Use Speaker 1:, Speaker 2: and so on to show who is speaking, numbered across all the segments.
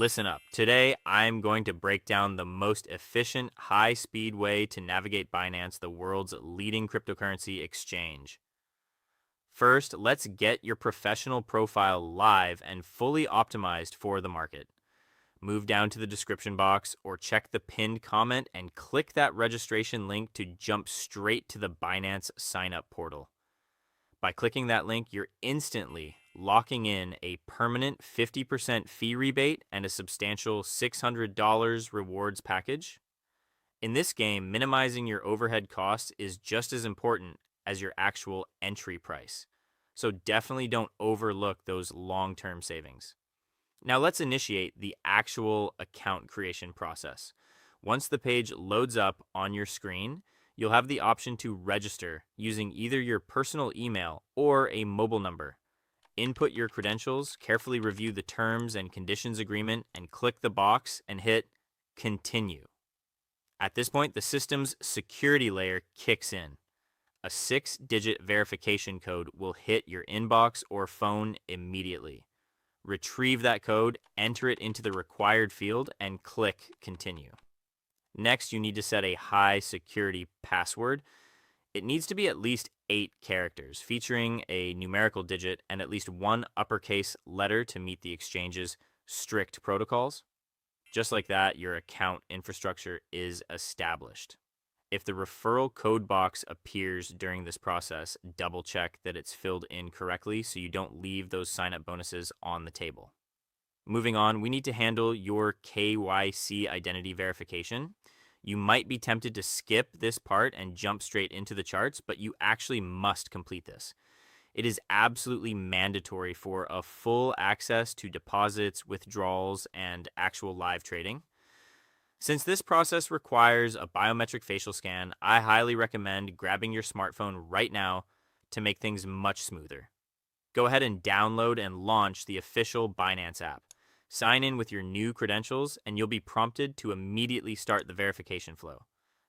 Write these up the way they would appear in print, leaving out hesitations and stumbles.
Speaker 1: Listen up. Today, I'm going to break down the most efficient, high-speed way to navigate Binance, the world's leading cryptocurrency exchange. First, let's get your professional profile live and fully optimized for the market. Move down to the description box or check the pinned comment and click that registration link to jump straight to the Binance sign-up portal. By clicking that link, you're instantly locking in a permanent 50% fee rebate and a substantial $600 rewards package. In this game, minimizing your overhead costs is just as important as your actual entry price. So definitely don't overlook those long-term savings. Now let's initiate the actual account creation process. Once the page loads up on your screen, you'll have the option to register using either your personal email or a mobile number. Input your credentials, carefully review the terms and conditions agreement, and click the box and hit continue. At this point, the system's security layer kicks in. A 6-digit verification code will hit your inbox or phone immediately. Retrieve that code, enter it into the required field, and click continue. Next, you need to set a high security password. It needs to be at least 8 characters, featuring a numerical digit and at least one uppercase letter to meet the exchange's strict protocols. Just like that, your account infrastructure is established. If the referral code box appears during this process, double check that it's filled in correctly so you don't leave those sign-up bonuses on the table. Moving on, we need to handle your KYC identity verification. You might be tempted to skip this part and jump straight into the charts, but you actually must complete this. It is absolutely mandatory for a full access to deposits, withdrawals, and actual live trading. Since this process requires a biometric facial scan, I highly recommend grabbing your smartphone right now to make things much smoother. Go ahead and download and launch the official Binance app. Sign in with your new credentials and you'll be prompted to immediately start the verification flow.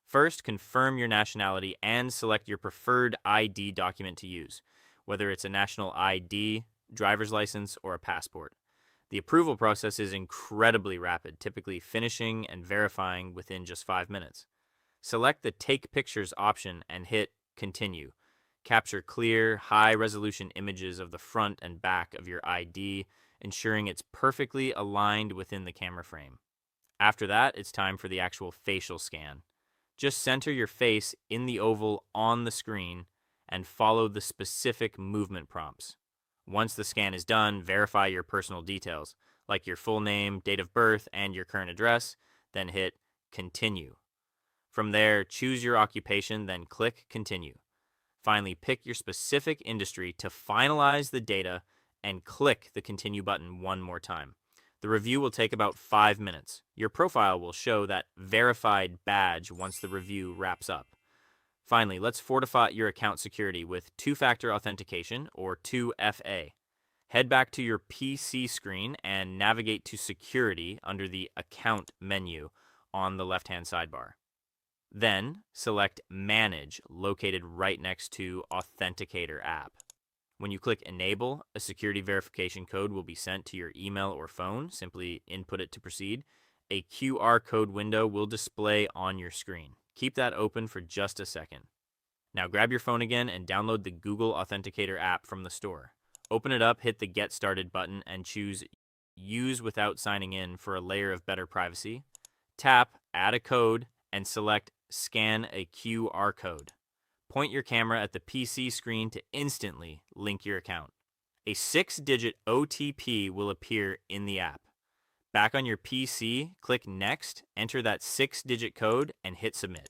Speaker 1: First, confirm your nationality and select your preferred ID document to use, whether it's a national ID, driver's license, or a passport. The approval process is incredibly rapid, typically finishing and verifying within just 5 minutes. Select the Take Pictures option and hit Continue. Capture clear, high-resolution images of the front and back of your ID, ensuring it's perfectly aligned within the camera frame. After that, it's time for the actual facial scan. Just center your face in the oval on the screen and follow the specific movement prompts. Once the scan is done, verify your personal details, like your full name, date of birth, and your current address, then hit Continue. From there, choose your occupation, then click Continue. Finally, pick your specific industry to finalize the data and click the Continue button one more time. The review will take about 5 minutes. Your profile will show that verified badge once the review wraps up. Finally, let's fortify your account security with two-factor authentication, or 2FA. Head back to your PC screen and navigate to Security under the Account menu on the left-hand sidebar. Then, select Manage, located right next to Authenticator app. When you click Enable, a security verification code will be sent to your email or phone. Simply input it to proceed. A QR code window will display on your screen. Keep that open for just a second. Now grab your phone again and download the Google Authenticator app from the store. Open it up, hit the Get Started button, and choose Use Without Signing In for a layer of better privacy. Tap Add a Code and select Scan a QR code. Point your camera at the PC screen to instantly link your account. A 6-digit OTP will appear in the app. Back on your PC, click Next, enter that 6-digit code, and hit Submit.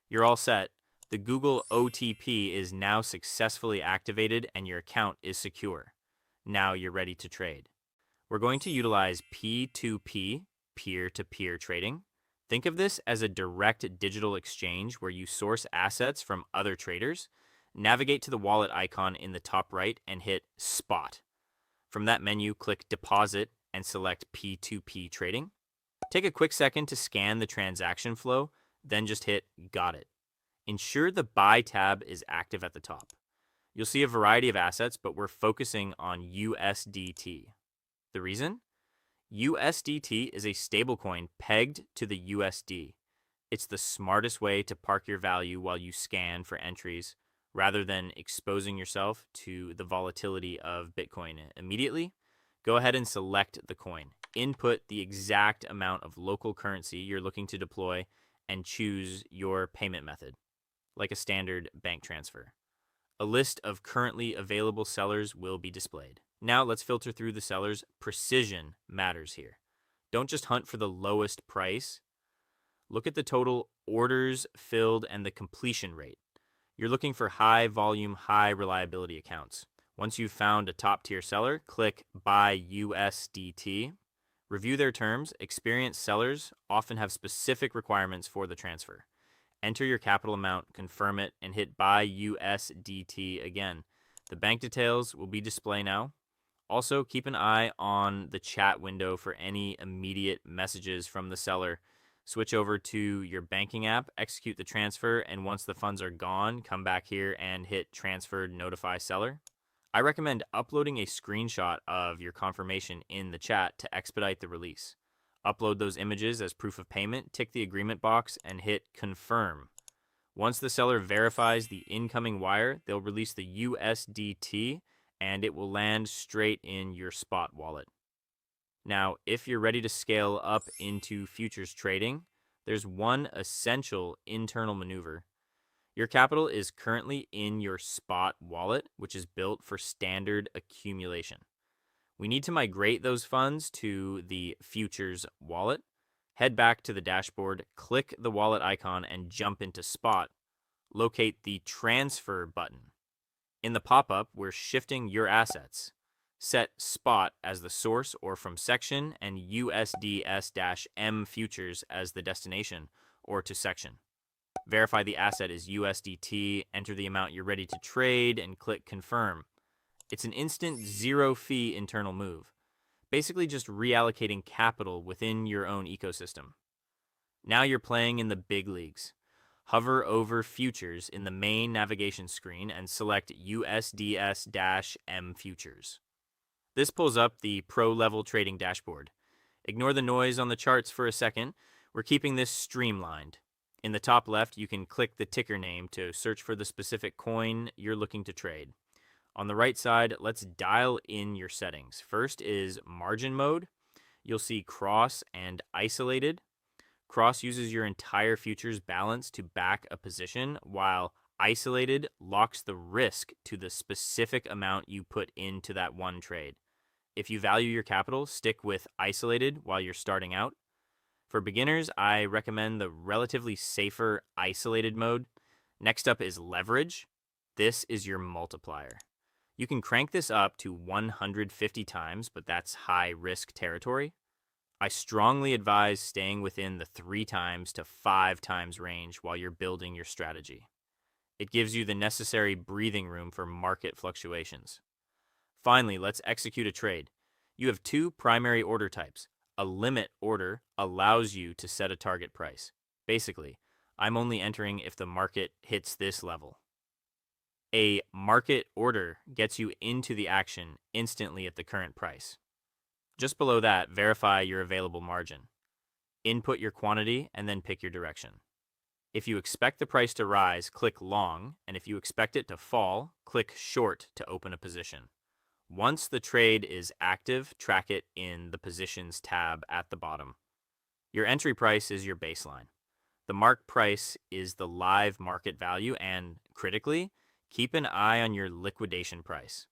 Speaker 1: You're all set. The Google OTP is now successfully activated and your account is secure. Now you're ready to trade. We're going to utilize P2P, peer-to-peer trading. Think of this as a direct digital exchange where you source assets from other traders. Navigate to the wallet icon in the top right and hit Spot. From that menu, click Deposit and select P2P trading. Take a quick second to scan the transaction flow, then just hit Got it. Ensure the Buy tab is active at the top. You'll see a variety of assets, but we're focusing on USDT. The reason? USDT is a stablecoin pegged to the USD. It's the smartest way to park your value while you scan for entries rather than exposing yourself to the volatility of Bitcoin immediately. Go ahead and select the coin. Input the exact amount of local currency you're looking to deploy and choose your payment method, like a standard bank transfer. A list of currently available sellers will be displayed. Now let's filter through the sellers. Precision matters here. Don't just hunt for the lowest price. Look at the total orders filled and the completion rate. You're looking for high volume, high reliability accounts. Once you've found a top tier seller, click Buy USDT. Review their terms. Experienced sellers often have specific requirements for the transfer. Enter your capital amount, confirm it, and hit Buy USDT again. The bank details will be displayed now. Also, keep an eye on the chat window for any immediate messages from the seller. Switch over to your banking app, execute the transfer, and once the funds are gone, come back here and hit Transfer Notify Seller. I recommend uploading a screenshot of your confirmation in the chat to expedite the release. Upload those images as proof of payment, tick the agreement box, and hit Confirm. Once the seller verifies the incoming wire, they'll release the USDT and it will land straight in your spot wallet. Now, if you're ready to scale up into futures trading, there's one essential internal maneuver. Your capital is currently in your spot wallet, which is built for standard accumulation. We need to migrate those funds to the futures wallet. Head back to the dashboard, click the wallet icon, and jump into spot. Locate the transfer button. In the pop-up, we're shifting your assets. Set spot as the source or from section and USDS-M futures as the destination or to section. Verify the asset is USDT, enter the amount you're ready to trade, and click confirm. It's an instant zero-fee internal move. Basically just reallocating capital within your own ecosystem. Now you're playing in the big leagues. Hover over futures in the main navigation screen and select USDS-M futures. This pulls up the pro level trading dashboard. Ignore the noise on the charts for a second. We're keeping this streamlined. In the top left, you can click the ticker name to search for the specific coin you're looking to trade. On the right side, let's dial in your settings. First is margin mode. You'll see cross and isolated. Cross uses your entire futures balance to back a position, while isolated locks the risk to the specific amount you put into that one trade. If you value your capital, stick with isolated while you're starting out. For beginners, I recommend the relatively safer isolated mode. Next up is leverage. This is your multiplier. You can crank this up to 150 times, but that's high risk territory. I strongly advise staying within the 3 times to 5 times range while you're building your strategy. It gives you the necessary breathing room for market fluctuations. Finally, let's execute a trade. You have 2 primary order types. A limit order allows you to set a target price. Basically, I'm only entering if the market hits this level. A market order gets you into the action instantly at the current price. Just below that, verify your available margin. Input your quantity and then pick your direction. If you expect the price to rise, click long, and if you expect it to fall, click short to open a position. Once the trade is active, track it in the Positions tab at the bottom. Your entry price is your baseline. The mark price is the live market value, and critically, keep an eye on your liquidation price.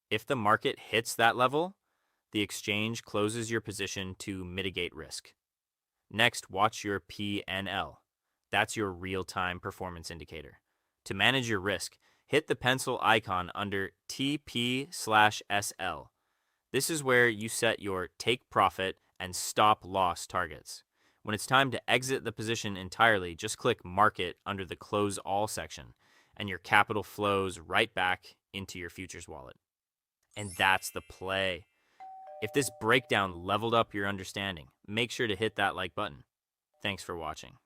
Speaker 1: If the market hits that level, the exchange closes your position to mitigate risk. Next, watch your P&L. That's your real-time performance indicator. To manage your risk, hit the pencil icon under TP/SL. This is where you set your take profit and stop loss targets. When it's time to exit the position entirely, just click Market under the Close All section, and your capital flows right back into your futures wallet. And that's the play. If this breakdown leveled up your understanding, make sure to hit that like button. Thanks for watching.